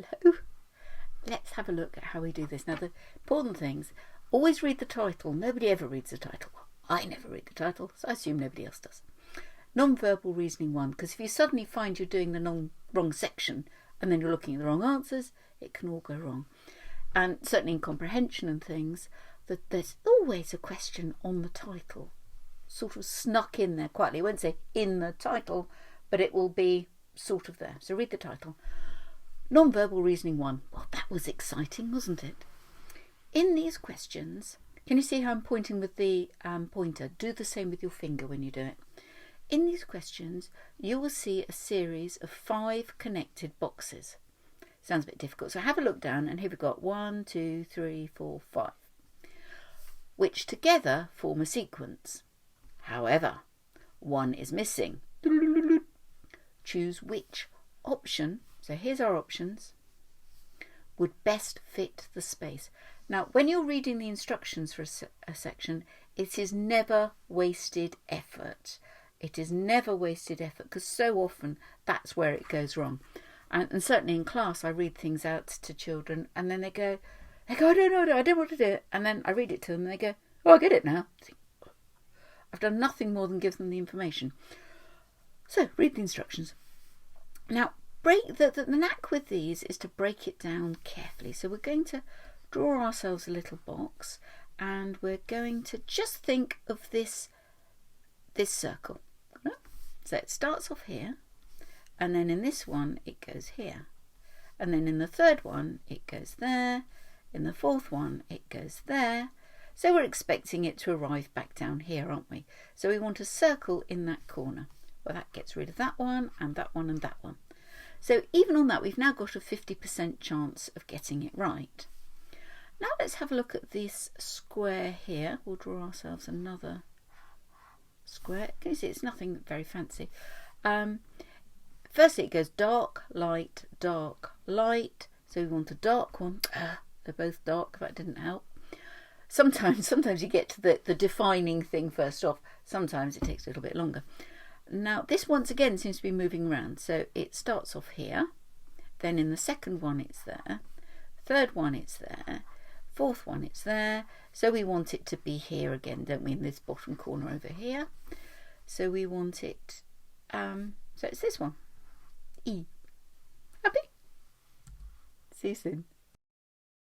hello. Let's have a look at how we do this. Now, the important things, always read the title. Nobody ever reads the title. I never read the title, so I assume nobody else does. Non-verbal reasoning 1, because if you suddenly find you're doing the wrong section and then you're looking at the wrong answers, it can all go wrong. And certainly in comprehension and things, that there's always a question on the title, sort of snuck in there quietly. It won't say in the title, but it will be sort of there. So read the title. Non-verbal reasoning 1. Well, that was exciting, wasn't it? In these questions, can you see how I'm pointing with the pointer? Do the same with your finger when you do it. In these questions, you will see a series of 5 connected boxes. Sounds a bit difficult. So have a look down, and here we've got 1, 2, 3, 4, 5, which together form a sequence. However, one is missing. Choose which option, so here's our options, would best fit the space. Now, when you're reading the instructions for a section, it is never wasted effort. It is never wasted effort, because so often that's where it goes wrong. And certainly in class, I read things out to children, and then they go, I don't know, I don't want to do it. And then I read it to them, and they go, oh, I get it now. I've done nothing more than give them the information. So, read the instructions. Now, the knack with these is to break it down carefully. So we're going to draw ourselves a little box, and we're going to just think of this circle. So it starts off here, and then in this one it goes here, and then in the third one it goes there, in the fourth one it goes there. So we're expecting it to arrive back down here, aren't we? So we want a circle in that corner. Well, that gets rid of that one and that one and that one. So even on that, we've now got a 50% chance of getting it right. Now let's have a look at this square here. We'll draw ourselves another square. Can you see it's nothing very fancy? Firstly, it goes dark, light, dark, light. So we want a dark one. They're both dark. That didn't help. Sometimes you get to the defining thing first off. Sometimes it takes a little bit longer. Now this once again seems to be moving around. So it starts off here. Then in the second one it's there. Third one it's there. Fourth one it's there. So we want it to be here again, don't we, in this bottom corner over here. So we want it, so it's this one. E. Happy? See you soon.